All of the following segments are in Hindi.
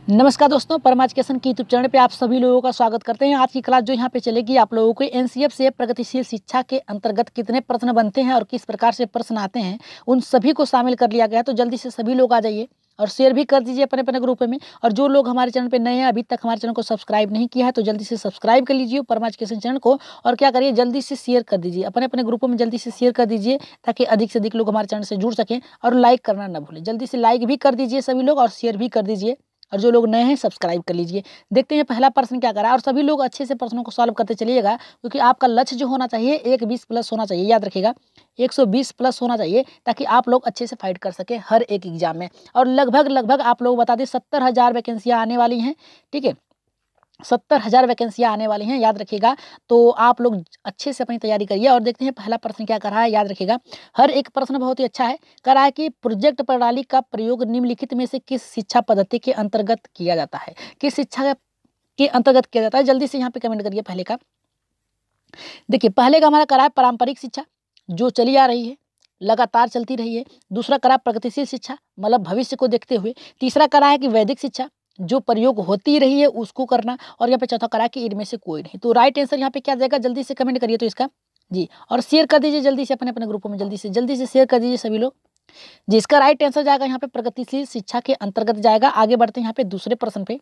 नमस्कार दोस्तों, परम एजुकेशन की यूट्यूब चैनल पे आप सभी लोगों का स्वागत करते हैं। आज की क्लास जो यहाँ पे चलेगी, आप लोगों को एनसीएफ से प्रगतिशील शिक्षा के अंतर्गत कितने प्रश्न बनते हैं और किस प्रकार से प्रश्न आते हैं, उन सभी को शामिल कर लिया गया है। तो जल्दी से सभी लोग आ जाइए और शेयर भी कर दीजिए अपने अपने ग्रुप में। और जो लोग हमारे चैनल पे नए हैं, अभी तक हमारे चैनल को सब्सक्राइब नहीं किया है, तो जल्दी से सब्सक्राइब कर लीजिए परम एजुकेशन चैनल को। और क्या करिए, जल्दी से शेयर कर दीजिए अपने अपने ग्रुपों में, जल्दी से शेयर कर दीजिए ताकि अधिक से अधिक लोग हमारे चैनल से जुड़ सकें। और लाइक करना ना भूलें, जल्दी से लाइक भी कर दीजिए सभी लोग और शेयर भी कर दीजिए। और जो लोग नए हैं सब्सक्राइब कर लीजिए। देखते हैं पहला प्रश्न क्या करा है, और सभी लोग अच्छे से प्रश्नों को सॉल्व करते चलिएगा, क्योंकि आपका लक्ष्य जो होना चाहिए 120 प्लस होना चाहिए। याद रखिएगा 120 प्लस होना चाहिए, ताकि आप लोग अच्छे से फाइट कर सके हर एक एग्जाम में। और लगभग आप लोग बता दें 70,000 वैकेंसियाँ आने वाली हैं। ठीक है, 70,000 वैकेंसियाँ आने वाली हैं, याद रखिएगा। तो आप लोग अच्छे से अपनी तैयारी करिए। और देखते हैं पहला प्रश्न क्या कर रहा है, याद रखिएगा। हर एक प्रश्न बहुत ही अच्छा है। कह रहा है कि प्रोजेक्ट प्रणाली का प्रयोग निम्नलिखित में से किस शिक्षा पद्धति के अंतर्गत किया जाता है? किस शिक्षा के अंतर्गत किया जाता है? जल्दी से यहाँ पे कमेंट करिए। पहले का देखिए, पहले का हमारा करा है पारंपरिक शिक्षा, जो चली आ रही है, लगातार चलती रही है। दूसरा करा प्रगतिशील शिक्षा, मतलब भविष्य को देखते हुए। तीसरा करा है कि वैदिक शिक्षा, जो प्रयोग होती रही है उसको करना। और यहाँ पे चौथा करा कि इनमें से कोई नहीं। तो राइट आंसर यहाँ पे क्या जाएगा, जल्दी से कमेंट करिए तो इसका जी। और शेयर कर दीजिए जल्दी से अपने अपने ग्रुपों में, जल्दी से शेयर कर दीजिए सभी लोग जी। इसका राइट आंसर जाएगा यहाँ पे प्रगतिशील शिक्षा के अंतर्गत जाएगा। आगे बढ़ते हैं यहाँ पे दूसरे प्रश्न पे।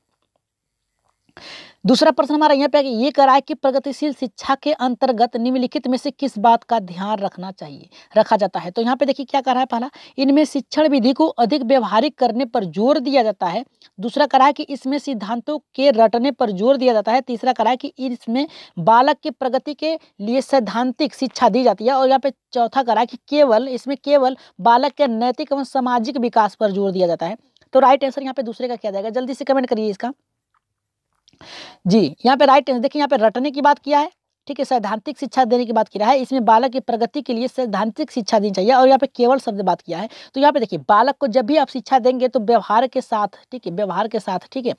दूसरा प्रश्न हमारा यहाँ पे ये करा है कि प्रगतिशील शिक्षा के अंतर्गत निम्नलिखित में से किस बात का ध्यान रखा जाता है? तो यहाँ पे देखिए क्या करा है। पहला, इनमें शिक्षण विधि को अधिक व्यवहारिक करने पर जोर दिया जाता है। दूसरा करा है कि इसमें सिद्धांतों के रटने पर जोर दिया जाता है। तीसरा करा है कि इसमें बालक की प्रगति के लिए सैद्धांतिक शिक्षा दी जाती है। और यहाँ पे चौथा करा है कि इसमें केवल बालक के नैतिक एवं सामाजिक विकास पर जोर दिया जाता है। तो राइट आंसर यहाँ पे दूसरे का क्या जाएगा, जल्दी से कमेंट करिए इसका जी। यहाँ पे राइट आंसर देखिए, यहाँ पे रटने की बात किया है, ठीक है, सैद्धांतिक शिक्षा देने की बात किया है। इसमें बालक की प्रगति के लिए सैद्धांतिक शिक्षा देनी चाहिए। और यहाँ पे केवल शब्द बात किया है। तो यहाँ पे देखिए, बालक को जब भी आप शिक्षा देंगे तो व्यवहार के साथ, ठीक है, व्यवहार के साथ, ठीक है,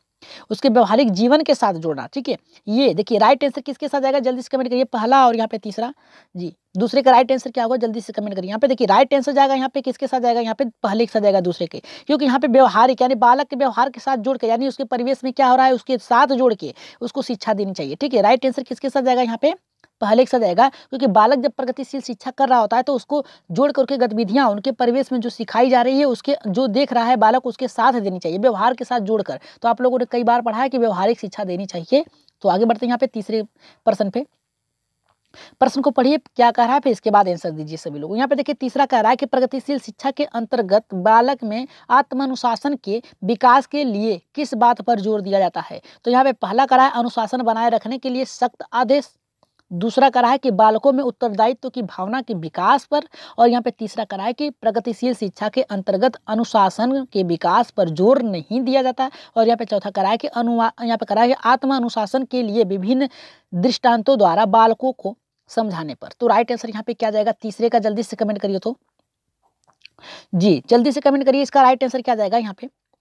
उसके व्यवहारिक जीवन के साथ जोड़ना। ठीक है, ये देखिए राइट आंसर किसके साथ जाएगा, जल्दी से कमेंट करिए। पहला और यहाँ पे तीसरा जी। दूसरे का राइट आंसर क्या होगा, जल्दी से कमेंट करिए। यहाँ पे देखिए राइट आंसर जाएगा यहाँ पे किसके साथ जाएगा, यहाँ पे पहले के साथ जाएगा दूसरे के, क्योंकि यहाँ पे व्यवहारिक यानी बालक के व्यवहार के साथ जोड़ के, यानी उसके परिवेश में क्या हो रहा है उसके साथ जोड़ के उसको शिक्षा देनी चाहिए। ठीक है, राइट आंसर किसके साथ जाएगा, यहाँ पे पहले के साथ जाएगा, क्योंकि बालक जब प्रगतिशील शिक्षा कर रहा होता है तो उसको जोड़ करके गतिविधियां उनके परिवेश में जो सिखाई जा रही है, उसके जो देख रहा है बालक उसके साथ देनी चाहिए, व्यवहार के साथ जोड़कर। तो आप लोगों ने कई बार पढ़ा है कि व्यवहारिक शिक्षा देनी चाहिए। तो आगे बढ़ते हैं यहाँ पे तीसरे प्रश्न पे। प्रश्न को पढ़िए क्या कह रहा है, फिर इसके बाद आंसर दीजिए सभी लोग। यहाँ पे देखिए तीसरा कह रहा है कि प्रगतिशील शिक्षा के अंतर्गत बालक में आत्मानुशासन के विकास के लिए किस बात पर जोर दिया जाता है? तो यहाँ पे पहला कह रहा है अनुशासन बनाए रखने के लिए सख्त आदेश। दूसरा करा है कि बालकों में उत्तरदायित्व की भावना के विकास पर। और यहाँ पे तीसरा करा है कि प्रगतिशील शिक्षा के अंतर्गत अनुशासन के विकास पर जोर नहीं दिया जाता। और यहाँ पे चौथा करा है कि यहाँ पे करा है कि आत्म अनुशासन के लिए विभिन्न दृष्टांतों द्वारा बालकों को समझाने पर। तो राइट आंसर यहाँ पे क्या जाएगा, तीसरे का, जल्दी से कमेंट करिए तो जी। जल्दी से कमेंट करिए इसका राइट आंसर क्या जाएगा।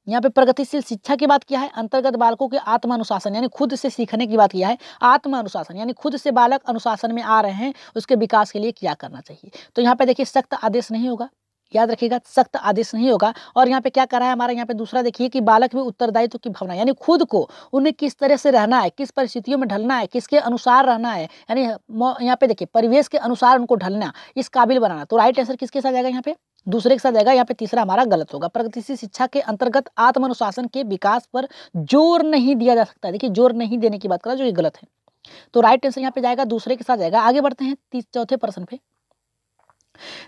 यहाँ पे प्रगतिशील शिक्षा की बात किया है, अंतर्गत बालकों के आत्मानुशासन यानी खुद से सीखने की बात किया है। आत्मानुशासन यानी खुद से बालक अनुशासन में आ रहे हैं, उसके विकास के लिए क्या करना चाहिए। तो यहाँ पे देखिए सख्त आदेश नहीं होगा, याद रखिएगा सख्त आदेश नहीं होगा। और यहाँ पे क्या कर रहा है हमारा, यहाँ पे दूसरा देखिए कि बालक में उत्तरदायित्व की भावना, यानी खुद को उन्हें किस तरह से रहना है, किस परिस्थितियों में ढलना है, किसके अनुसार रहना है, यानी यहाँ पे देखिए परिवेश के अनुसार उनको ढलना, इस काबिल बनाना। तो राइट आंसर किसके साथ जाएगा, यहाँ पे दूसरे के साथ जाएगा। यहाँ पे तीसरा हमारा गलत होगा। प्रगतिशील शिक्षा के अंतर्गत आत्मानुशासन के विकास पर जोर नहीं दिया जा सकता। देखिए जोर नहीं देने की बात कर रहा, जो ये गलत है। तो राइट आंसर यहाँ पे जाएगा दूसरे के साथ जाएगा। आगे बढ़ते हैं चौथे प्रश्न पे।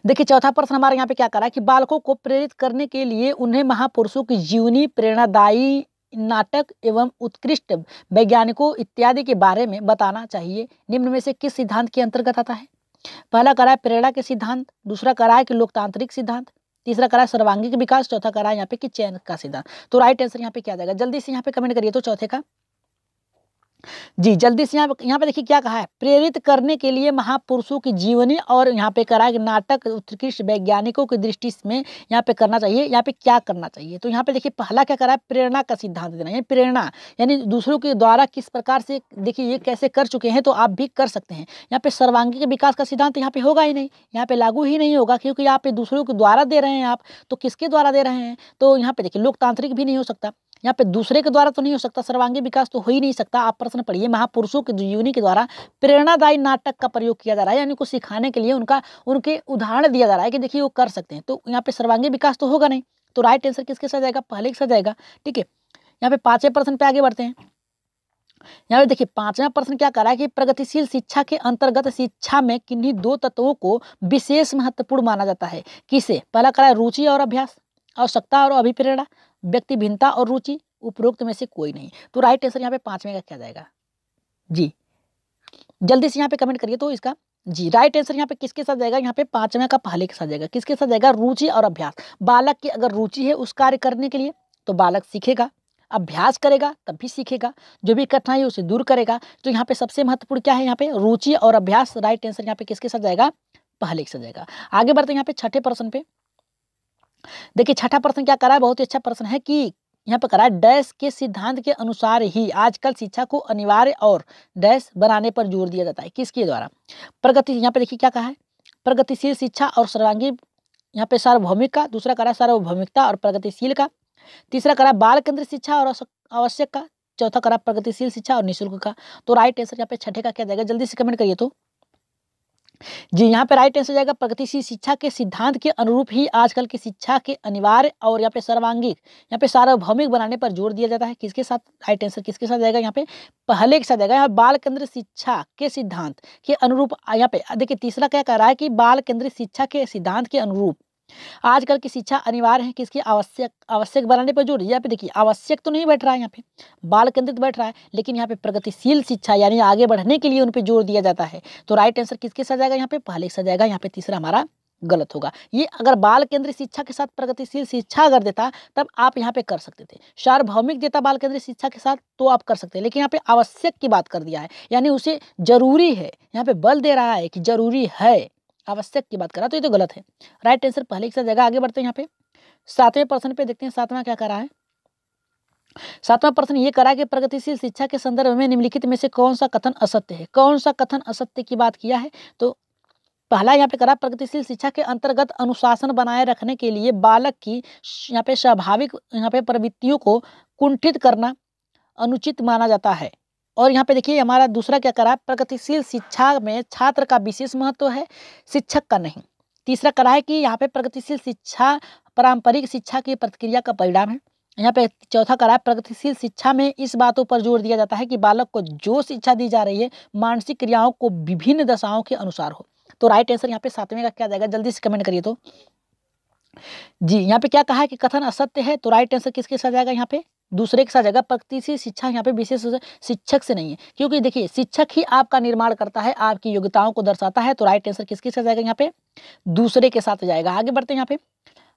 देखिए चौथा प्रश्न हमारे यहाँ पे क्या करा है कि बालकों को प्रेरित करने के लिए उन्हें महापुरुषों की जीवनी, प्रेरणादायी नाटक एवं उत्कृष्ट वैज्ञानिकों इत्यादि के बारे में बताना चाहिए। निम्न में से किस सिद्धांत के अंतर्गत आता है? पहला करा है प्रेरणा के सिद्धांत, दूसरा करा है कि लोकतांत्रिक सिद्धांत, तीसरा करा है सर्वांगीण विकास, चौथा करा है यहाँ पे कि चयन का सिद्धांत। तो राइट आंसर यहाँ पे क्या जाएगा, जल्दी से यहाँ पे कमेंट करिए तो चौथे का जी। जल्दी से यहाँ पे देखिए क्या कहा है, प्रेरित करने के लिए महापुरुषों की जीवनी और यहाँ पे करा है नाटक उत्कृष्ट वैज्ञानिकों की दृष्टि में यहाँ पे करना चाहिए। यहाँ पे क्या करना चाहिए, तो यहाँ पे देखिए पहला क्या करा है, प्रेरणा का सिद्धांत देना, यानी प्रेरणा यानी दूसरों के द्वारा किस प्रकार से, देखिए ये कैसे कर चुके हैं तो आप भी कर सकते हैं। यहाँ पे सर्वांगीण विकास का सिद्धांत यहाँ पे होगा ही नहीं, यहाँ पे लागू ही नहीं होगा, क्योंकि यहाँ पे दूसरों के द्वारा दे रहे हैं आप, तो किसके द्वारा दे रहे हैं, तो यहाँ पे देखिए लोकतांत्रिक भी नहीं हो सकता। यहाँ पे दूसरे के द्वारा तो नहीं हो सकता, सर्वांगीण विकास तो हो ही नहीं सकता। आप प्रश्न पढ़िए, महापुरुषों के जीवनी के द्वारा प्रेरणादायी नाटक का प्रयोग किया जा रहा है, यानी उनको सिखाने के लिए उनके उदाहरण दिया जा रहा है कि देखिए वो कर सकते हैं। तो यहाँ पे सर्वांगीण विकास तो होगा नहीं, तो राइट आंसर किसके साथ जाएगा, पहले के साथ जाएगा। ठीक है, यहाँ पे 5वें प्रश्न पे आगे बढ़ते हैं। यहाँ पे देखिए 5वां प्रश्न क्या कर रहा है कि प्रगतिशील शिक्षा के अंतर्गत शिक्षा में किन्हीं 2 तत्वों को विशेष महत्वपूर्ण माना जाता है। किसे? पहला करा है रुचि और अभ्यास, आवश्यकता और अभिप्रेरणा, व्यक्ति भिन्नता और रुचि, उपरोक्त में से कोई नहीं। तो राइट आंसर यहाँ पे 5वें का क्या जाएगा जी, जल्दी से यहाँ पे कमेंट करिए। तो इसका जी राइट आंसर यहाँ पे किसके साथ जाएगा, यहाँ पे 5वें का पहले के साथ जाएगा। किसके साथ जाएगा, रुचि और अभ्यास। बालक की अगर रुचि है उस कार्य करने के लिए तो बालक सीखेगा, अभ्यास करेगा तब भी सीखेगा, जो भी कठिनाई है उसे दूर करेगा। तो यहाँ पे सबसे महत्वपूर्ण क्या है, यहाँ पे रुचि और अभ्यास। राइट आंसर यहाँ पे किसके साथ जाएगा, पहले के साथ जाएगा। आगे बढ़ते हैं यहाँ पे 6ठे प्रश्न पे। देखिए 6ठा प्रश्न क्या करा है, बहुत ही अच्छा प्रश्न है कि यहाँ पे करा है डैश के सिद्धांत के अनुसार ही आजकल शिक्षा को अनिवार्य और डैश बनाने पर जोर दिया जाता है। किसके द्वारा, प्रगति। यहाँ पे देखिए क्या कहा है, प्रगतिशील शिक्षा और सर्वांगीण, यहाँ पे सार्वभौमिक का, दूसरा करा सार्वभौमिकता और प्रगतिशील का, तीसरा करा बाल केंद्रित शिक्षा और आवश्यक का, चौथा करा प्रगतिशील शिक्षा और निःशुल्क का। तो राइट आंसर यहाँ पे 6ठे का क्या जाएगा, जल्दी से कमेंट करिए। तो जी यहाँ पे राइट आंसर जाएगा प्रगतिशील शिक्षा के सिद्धांत के अनुरूप ही आजकल की शिक्षा के अनिवार्य और यहाँ पे सर्वांगीण, यहाँ पे सार्वभौमिक बनाने पर जोर दिया जाता है। किसके साथ, राइट आंसर किसके साथ जाएगा, यहाँ पे पहले के साथ जाएगा। यहाँ बाल केंद्रित शिक्षा के सिद्धांत के अनुरूप, यहाँ पे देखिए तीसरा क्या कह रहा है कि बाल केंद्रित शिक्षा के सिद्धांत के अनुरूप आजकल की शिक्षा अनिवार्य है, किसकी, आवश्यक बनाने पर जोर। यहाँ पे देखिए आवश्यक तो नहीं बैठ रहा है, यहाँ पे बाल केंद्रित बैठ रहा है, लेकिन यहाँ पे प्रगतिशील शिक्षा यानी आगे बढ़ने के लिए उन पे जोर दिया जाता है। तो राइट आंसर किसके साथ जाएगा, यहाँ पे पहले के साथ जाएगा। यहाँ पे तीसरा हमारा गलत होगा। ये अगर बाल केंद्रित शिक्षा के साथ प्रगतिशील शिक्षा अगर देता तब आप यहाँ पे कर सकते थे। सार्वभौमिक देता बाल केंद्रित शिक्षा के साथ तो आप कर सकते हैं, लेकिन यहाँ पे आवश्यक की बात कर दिया है, यानी उसे जरूरी है, यहाँ पे बल दे रहा है कि जरूरी है, आवश्यक की बात करा, तो ये तो गलत है। राइट आंसर पहले के साथ जाएगा। आगे बढ़ते हैं यहाँ पे 7वें प्रश्न पे देखते हैं। 7वां क्या करा है, 7वां प्रश्न ये करा कि प्रगतिशील शिक्षा के संदर्भ में निम्नलिखित में से कौन सा कथन असत्य है। कौन सा कथन असत्य की बात किया है, तो पहला यहाँ पे करा प्रगतिशील शिक्षा के अंतर्गत अनुशासन बनाए रखने के लिए बालक की यहाँ पे स्वाभाविक यहाँ पे प्रवृत्तियों को कुंठित करना अनुचित माना जाता है। और यहाँ पे देखिए हमारा दूसरा क्या करा है, प्रगतिशील शिक्षा में छात्र का विशेष महत्व है, शिक्षक का नहीं। तीसरा करा है कि यहाँ पे प्रगतिशील शिक्षा पारंपरिक शिक्षा की प्रतिक्रिया का परिणाम है। यहाँ पे चौथा करा है प्रगतिशील शिक्षा में इस बातों पर जोर दिया जाता है कि बालक को जो शिक्षा दी जा रही है मानसिक क्रियाओं को विभिन्न दशाओं के अनुसार हो। तो राइट आंसर यहाँ पे 7वें का क्या जाएगा, जल्दी से कमेंट करिए। तो जी यहाँ पे क्या कहा है कि कथन असत्य है, तो राइट आंसर किसके साथ जाएगा, यहाँ पे दूसरे के साथ जाएगा। प्रगतिशील शिक्षा यहाँ पे विशेष रूप से शिक्षक से नहीं है, क्योंकि देखिए शिक्षक ही आपका निर्माण करता है, आपकी योग्यताओं को दर्शाता है। तो राइट आंसर किसके साथ जाएगा, यहाँ पे दूसरे के साथ जाएगा। आगे बढ़ते हैं यहाँ पे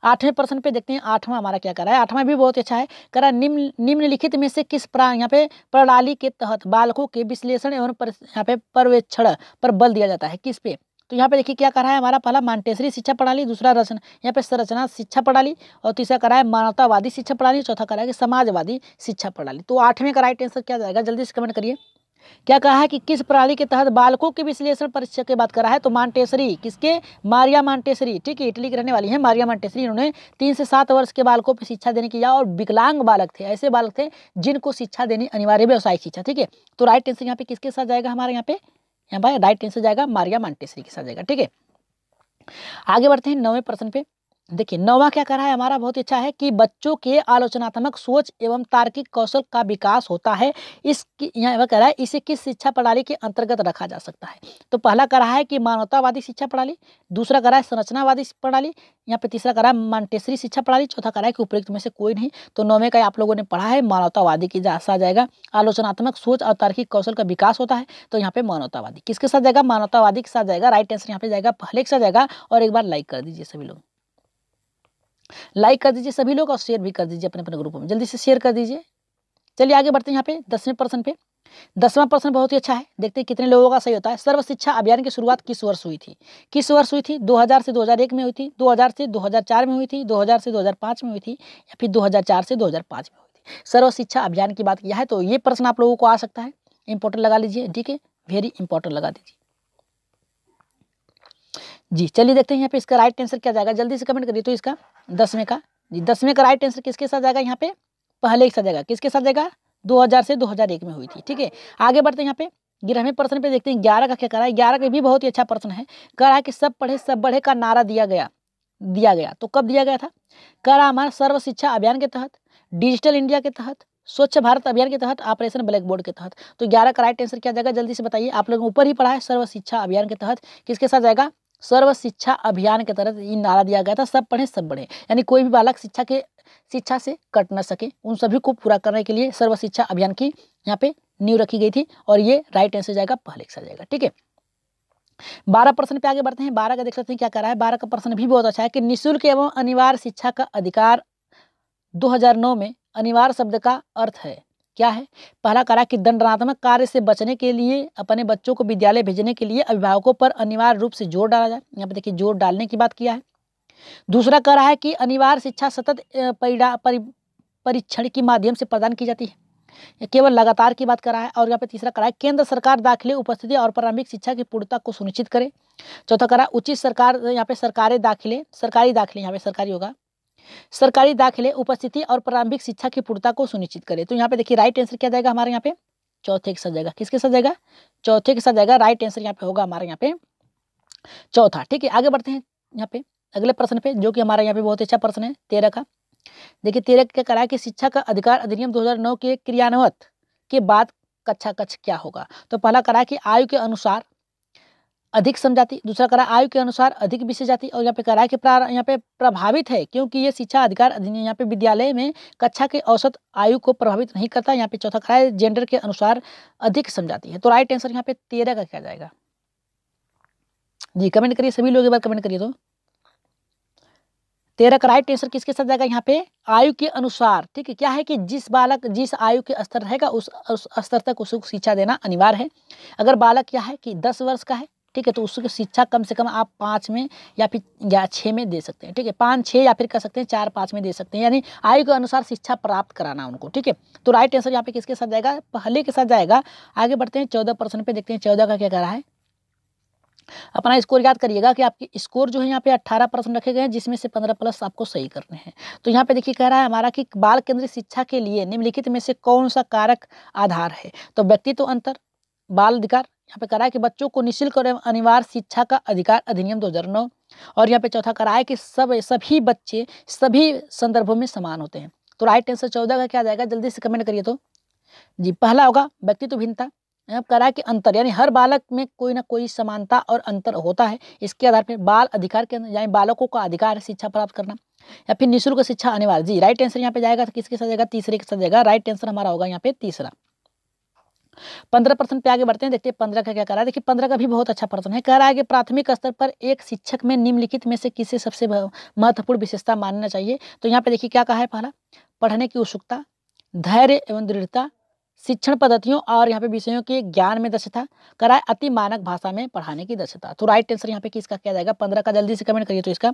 8वें प्रश्न पे देखते हैं। 8वां हमारा क्या करा है, 8वां भी बहुत अच्छा है। करा निम्नलिखित में से किस यहाँ पे प्रणाली के तहत बालकों के विश्लेषण एवं यहाँ पे पर्यवेक्षण पर बल दिया जाता है, किस पे। तो यहाँ पे देखिए क्या करा है हमारा, पहला मांटेसरी शिक्षा प्रणाली, दूसरा रचना यहाँ पे संरचना शिक्षा प्रणाली, और तीसरा करा है मानवतावादी शिक्षा प्रणाली, चौथा करा है कि समाजवादी शिक्षा प्रणाली। तो 8वें का राइट आंसर क्या जाएगा, जल्दी से कमेंट करिए। क्या कहा है कि किस प्रणाली के तहत बालकों के विश्लेषण परीक्षा की बात करा है, तो मांटेसरी, किसके, मारिया मांटेसरी। ठीक है, इटली की रहने वाली है मारिया मांटेसरी। इन्होंने 3 से 7 वर्ष के बालकों पर शिक्षा देने की, और विकलांग बालक थे, ऐसे बालक थे जिनको शिक्षा देनी अनिवार्य व्यावसायिक शिक्षा। ठीक है, तो राइट आंसर यहाँ पे किसके साथ जाएगा, हमारे यहाँ पे राइट आंसर जाएगा मारिया मांटेसरी के साथ जाएगा। ठीक है, आगे बढ़ते हैं 9वें प्रश्न पे। देखिए 9वां क्या कर रहा है हमारा, बहुत अच्छा है कि बच्चों के आलोचनात्मक सोच एवं तार्किक कौशल का विकास होता है। यहाँ कह रहा है इसे किस शिक्षा प्रणाली के अंतर्गत रखा जा सकता है। तो पहला कह रहा है कि मानवतावादी शिक्षा प्रणाली, दूसरा कह रहा है संरचनावादी प्रणाली, यहाँ पे तीसरा कह रहा है मांटेसरी शिक्षा प्रणाली, चौथा कह रहा है कि उपयुक्त में से कोई नहीं। तो 9वें का आप लोगों ने पढ़ा है मानवतावादी की साथ जाएगा। आलोचनात्मक सोच और तार्किक कौशल का विकास होता है, तो यहाँ पे मानवतावादी किसके साथ जाएगा, मानवतावादी के साथ जाएगा। राइट आंसर यहाँ पे जाएगा पहले के साथ जाएगा। और एक बार लाइक कर दीजिए सभी लोग, लाइक कर दीजिए सभी लोग, और शेयर भी कर दीजिए अपने अपने ग्रुप में, जल्दी से शेयर कर दीजिए। चलिए आगे बढ़ते हैं यहाँ पे 10वें प्रश्न पे। 10वां प्रश्न बहुत ही अच्छा है, देखते हैं कितने लोगों का सही होता है। सर्व शिक्षा अभियान की शुरुआत किस वर्ष हुई थी, किस वर्ष हुई थी, 2000 से 2001 में हुई थी, 2000 से 2004 में हुई थी, 2000 से 2005 में हुई थी, या फिर 2004 से 2005 में हुई थी। सर्व शिक्षा अभियान की बात किया है, तो ये प्रश्न आप लोगों को आ सकता है, इंपॉर्टेंट लगा लीजिए। ठीक है, वेरी इंपॉर्टेंट लगा दीजिए जी। चलिए देखते हैं यहाँ पे इसका राइट आंसर क्या जाएगा, जल्दी से कमेंट करिए। तो इसका 10वें का जी, 10वें का राइट आंसर किसके साथ जाएगा, यहाँ पे पहले एक साथ जाएगा, किसके साथ जाएगा? 2000 से 2001 में हुई थी। ठीक है, आगे बढ़ते हैं यहाँ पे 11वें प्रश्न पे देखते हैं 11 का क्या कह रहा है। 11 का भी बहुत ही अच्छा प्रश्न है। कह रहा है कि सब पढ़े सब बढ़े का नारा दिया गया। तो कब दिया गया था? कह रहा हमारा सर्व शिक्षा अभियान के तहत, डिजिटल इंडिया के तहत, स्वच्छ भारत अभियान के तहत, ऑपरेशन ब्लैक बोर्ड के तहत। तो 11 का राइट आंसर क्या जाएगा? जल्दी से बताइए। आप लोगों ऊपर ही पढ़ा है, सर्व शिक्षा अभियान के तहत किसके साथ जाएगा? सर्व शिक्षा अभियान के तहत ये नारा दिया गया था, सब पढ़े सब बढ़े, यानी कोई भी बालक शिक्षा से कट न सके, उन सभी को पूरा करने के लिए सर्व शिक्षा अभियान की यहाँ पे नींव रखी गई थी, और ये राइट आंसर जाएगा, पहले एक साथ जाएगा। ठीक है, 12 प्रश्न पे आगे बढ़ते हैं। 12 का देख सकते हैं क्या कर रहा है। 12 का प्रश्न भी बहुत अच्छा है कि निःशुल्क एवं अनिवार्य शिक्षा का अधिकार 2009 में अनिवार्य शब्द का अर्थ है क्या है? पहला करा कि दंडात्मक कार्य से बचने के लिए अपने बच्चों को विद्यालय भेजने के लिए अभिभावकों पर अनिवार्य रूप से जोर डाला जाए। यहाँ पे देखिए जोर डालने की बात किया है। दूसरा कह रहा है कि अनिवार्य शिक्षा सतत परीक्षण के माध्यम से प्रदान की जाती है, केवल लगातार की बात कर रहा है। और यहाँ पे तीसरा करा है केंद्र सरकार दाखिले उपस्थिति और प्रारंभिक शिक्षा की पूर्णता को सुनिश्चित करे। चौथा करा उचित सरकार, यहाँ पे सरकारी दाखिले यहाँ पे सरकारी होगा, सरकारी दाखिले उपस्थिति और प्रारंभिक शिक्षा की पूर्णता को सुनिश्चित करे। तो यहाँ पे देखिए राइट आंसर क्या जाएगा हमारे यहाँ पे? चौथे के साथ जाएगा। किसके साथ जाएगा? चौथे के साथ जाएगा। राइट आंसर यहाँ पे होगा हमारे यहाँ पे चौथा। ठीक है, आगे बढ़ते हैं यहाँ पे अगले प्रश्न पे, जो कि हमारा यहाँ पे बहुत अच्छा प्रश्न है 13 का। देखिए 13 क्या करा है कि शिक्षा का अधिकार अधिनियम 2009 के क्रियान्वित के बाद कक्षा क्या होगा? तो पहला करा है कि आयु के अनुसार अधिक समझाती, दूसरा करा आयु के अनुसार अधिक विषय जाति, और यहाँ पे करा है कि यहाँ पे प्रभावित है क्योंकि ये शिक्षा अधिकार अधिनियम यहाँ पे विद्यालय में कक्षा के औसत आयु को प्रभावित नहीं करता। यहाँ पे चौथा करा है जेंडर के अनुसार अधिक समझाती है। तो राइट आंसर यहाँ पे 13 का क्या जाएगा जी? कमेंट करिए सभी लोग, एक बार कमेंट करिए। तो 13 का राइट आंसर किसके साथ जाएगा? यहाँ पे आयु के अनुसार। ठीक है, क्या है कि जिस बालक जिस आयु के स्तर रहेगा उस स्तर तक उसको शिक्षा देना अनिवार्य है। अगर बालक क्या है कि 10 वर्ष का है, ठीक है, तो उसकी शिक्षा कम से कम आप 5 में या फिर 6 में दे सकते हैं। ठीक है, 5, 6 या फिर कह सकते हैं 4, 5 में दे सकते हैं, यानी आयु के अनुसार शिक्षा प्राप्त कराना उनको। ठीक है, तो राइट आंसर यहाँ पे किसके साथ जाएगा? पहले के साथ जाएगा। आगे बढ़ते हैं 14 प्रश्न पे, देखते हैं 14 का क्या कह रहा है। अपना स्कोर याद करिएगा कि आपकी स्कोर जो है यहाँ पे 18 प्रश्न रखे गए हैं, जिसमें से 15 प्लस आपको सही करने हैं। तो यहाँ पे देखिए कह रहा है हमारा कि बाल केंद्रित शिक्षा के लिए निम्नलिखित में से कौन सा कारक आधार है? तो व्यक्तित्व अंतर, बाल अधिकार, यहाँ पे कह रहा है कि बच्चों को निःशुल्क और अनिवार्य शिक्षा का अधिकार अधिनियम 2009, और यहाँ पे चौथा कह रहा है कि सभी बच्चे सभी संदर्भों में समान होते हैं। तो राइट आंसर 14 का क्या जाएगा? जल्दी से कमेंट करिए। तो जी पहला होगा व्यक्तित्व भिन्नता, यहाँ कह रहा है कि अंतर, यानी हर बालक में कोई ना कोई समानता और अंतर होता है। इसके आधार पर बाल अधिकार के यानी बालकों का अधिकार है शिक्षा प्राप्त करना, या फिर निःशुल्क शिक्षा अनिवार्य। जी राइट आंसर यहाँ पे जाएगा तो किसके साथ जाएगा? तीसरे के साथ जाएगा। राइट आंसर हमारा होगा यहाँ पे तीसरा। 15 प्रश्न पे आगे बढ़ते हैं, देखते हैं 15 का क्या कह रहा है। देखिए 15 का भी बहुत अच्छा प्रश्न है। कह रहा है कि प्राथमिक स्तर पर एक शिक्षक में निम्नलिखित में से किसे सबसे महत्वपूर्ण विशेषता मानना चाहिए? तो यहाँ पे देखिए क्या कहा है। पहला, पढ़ने की उत्सुकता, धैर्य एवं दृढ़ता, शिक्षण पद्धतियों और यहाँ पे विषयों के ज्ञान में दक्षता, कह रहा है अति मानक भाषा में पढ़ाने की दक्षता। तो राइट आंसर यहाँ पे किसका क्या जाएगा? 15 का। जल्दी से कमेंट करिए। तो इसका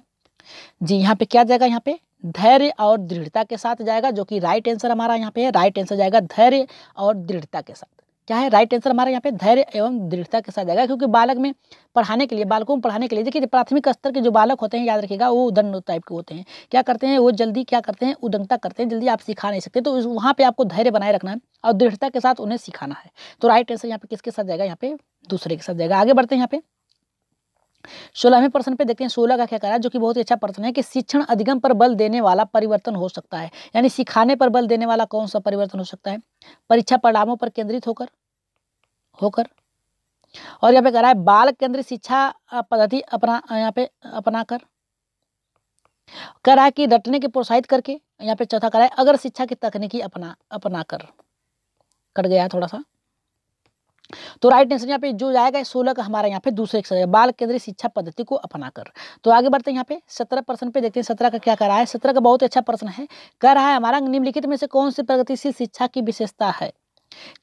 जी यहाँ पे क्या जाएगा? यहाँ पे धैर्य और दृढ़ता के साथ जाएगा, जो कि राइट आंसर हमारा यहाँ पे है। राइट आंसर जाएगा धैर्य और दृढ़ता के साथ। क्या है राइट आंसर हमारा यहाँ पे? धैर्य एवं दृढ़ता के साथ जाएगा, क्योंकि बालक में पढ़ाने के लिए, बालकों में पढ़ाने के लिए, देखिए प्राथमिक स्तर के जो बालक होते हैं, याद रखिएगा, वो उदंड टाइप के होते हैं। क्या करते हैं वो? जल्दी क्या करते हैं? उदंडता करते हैं, जल्दी आप सिखा नहीं सकते। तो वहाँ पे आपको धैर्य बनाए रखना है और दृढ़ता के साथ उन्हें सिखाना है। तो राइट आंसर यहाँ पे किसके साथ जाएगा? यहाँ पे दूसरे के साथ जाएगा। आगे बढ़ते हैं यहाँ पे 16वें प्रश्न पे, देखते हैं 16 का क्या कह रहा है, जो कि बहुत ही अच्छा प्रश्न है कि शिक्षण अधिगम पर बल देने वाला परिवर्तन हो सकता है, यानी सिखाने पर बल देने वाला कौन सा परिवर्तन हो सकता है? परीक्षा परिणामों पर केंद्रित होकर, और यहाँ पे कह रहा है बाल केंद्रित शिक्षा पद्धति यहाँ पे अपनाकर, कह रहा है कि रटने के प्रोत्साहित करके, यहाँ पे चौथा कह रहा है अगर शिक्षा की तकनीकी अपनाकर, कट गया थोड़ा सा। तो राइट आंसर यहाँ पे जो जाएगा 16 का हमारा यहाँ पे दूसरे के साथ, बाल केंद्रित शिक्षा पद्धति को अपनाकर। तो आगे बढ़ते हैं यहाँ पे 17 प्रश्न पे, देखते हैं 17 का क्या कह रहा है। 17 का बहुत अच्छा प्रश्न है। कह रहा है हमारा निम्नलिखित में से कौन सी प्रगतिशील शिक्षा की विशेषता है?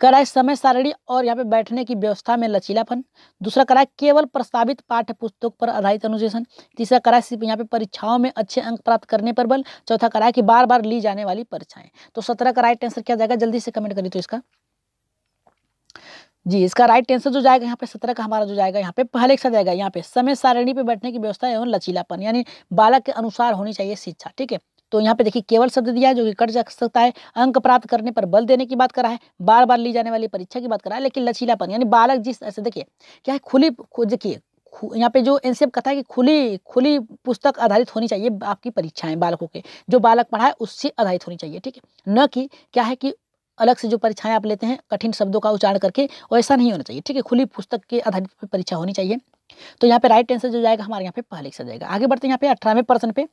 कह रहा है समय सारणी और यहाँ पे बैठने की व्यवस्था में लचीलापन। दूसरा कह रहा है केवल प्रस्तावित पाठ्य पुस्तक पर आधारित अनुशासन। तीसरा कह रहा है सिर्फ यहाँ पे परीक्षाओं में अच्छे अंक प्राप्त करने पर बल। चौथा कह रहा है कि बार बार ली जाने वाली परीक्षाएं। तो 17 का राइट आंसर क्या जाएगा? जल्दी से कमेंट करिए। तो इसका जी इसका राइट आंसर जो जाएगा यहाँ पे 17 का हमारा जो जाएगा यहाँ पे पहले एक साथ जाएगा। यहाँ पे समय सारणी पे बैठने की व्यवस्था एवं लचीलापन, यानी बालक के अनुसार होनी चाहिए शिक्षा। ठीक है, तो यहाँ पे देखिए केवल शब्द दिया है जो कि कट जा सकता है। अंक प्राप्त करने पर बल देने की बात कर रहा है, बार बार ली जाने वाली परीक्षा की बात कर रहा है, लेकिन लचीलापन यानी बालक जिस ऐसे देखिए क्या है देखिए यहाँ पे जो एनसीएफ कहता है कि खुली खुली पुस्तक आधारित होनी चाहिए आपकी परीक्षाएं बालकों के, जो बालक पढ़ाए उससे आधारित होनी चाहिए, ठीक है, न कि क्या है कि अलग से जो परीक्षाएं आप लेते हैं कठिन शब्दों का उच्चारण करके, वैसा नहीं होना चाहिए, ठीक है, खुली पुस्तक के आधारित परीक्षा होनी चाहिए। तो यहाँ पे राइट आंसर जो जाएगा हमारे यहाँ पे पहले से जाएगा। आगे बढ़ते हैं यहाँ पे 18वें प्रश्न पे।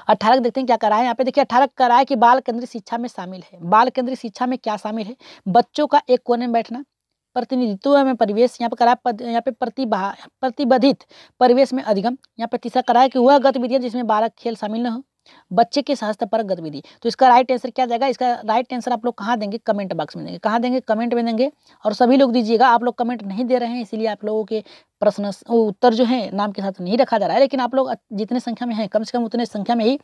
18 देखते हैं क्या करा है। यहाँ पे देखिए 18 करा है कि बाल केंद्रीय शिक्षा में शामिल है। बाल केंद्रीय शिक्षा में क्या शामिल है? बच्चों का एक कोने में बैठना, प्रतिनिधित्व में परिवेश, यहाँ पे करा यहाँ पे प्रतिबंधित परिवेश में अधिगम। यहाँ पे तीसरा करा है कि वह गतिविधियां जिसमें बालक खेल शामिल न हो, बच्चे के सहजतापरक गतिविधि। तो इसका राइट आंसर क्या जाएगा? इसका राइट आंसर आप लोग कहाँ देंगे? कमेंट बॉक्स में देंगे। कहाँ देंगे? कमेंट में देंगे। और सभी लोग दीजिएगा, आप लोग कमेंट नहीं दे रहे हैं इसीलिए आप लोगों के प्रश्न उत्तर जो है नाम के साथ नहीं रखा जा रहा है, लेकिन आप लोग जितने संख्या में हैं कम से कम उतने संख्या में ही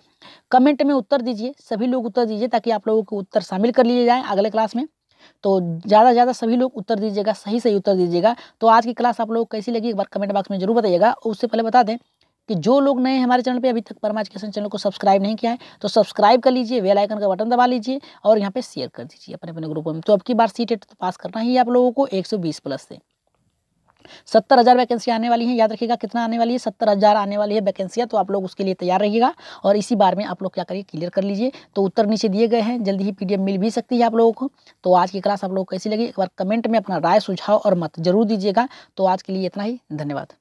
कमेंट में उत्तर दीजिए। सभी लोग उत्तर दीजिए ताकि आप लोगों के उत्तर शामिल कर लिए जाएँ अगले क्लास में। तो ज़्यादा से ज़्यादा सभी लोग उत्तर दीजिएगा, सही सही उत्तर दीजिएगा। तो आज की क्लास आप लोगों को कैसी लगी एक बार कमेंट बॉक्स में जरूर बताइएगा। उससे पहले बता दें कि जो लोग नए हैं हमारे चैनल पे, अभी तक परमा एजुकेशन चैनल को सब्सक्राइब नहीं किया है तो सब्सक्राइब कर लीजिए, बेल आइकन का बटन दबा लीजिए और यहाँ पे शेयर कर दीजिए अपने अपने ग्रुपों में। तो अब की बार सीटेट तो पास करना ही है आप लोगों को 120 प्लस से। 70,000 वैकेंसी आने वाली है, याद रखिएगा कितना आने वाली है? 70,000 आने वाली है वैकेंसियाँ। तो आप लोग उसके लिए तैयार रहिएगा और इसी बार में आप लोग क्या करिए, क्लियर कर लीजिए। तो उत्तर नीचे दिए गए हैं, जल्दी ही पीडीएफ मिल भी सकती है आप लोगों को। तो आज की क्लास आप लोगों को कैसी लगी एक बार कमेंट में अपना राय सुझाव और मत जरूर दीजिएगा। तो आज के लिए इतना ही, धन्यवाद।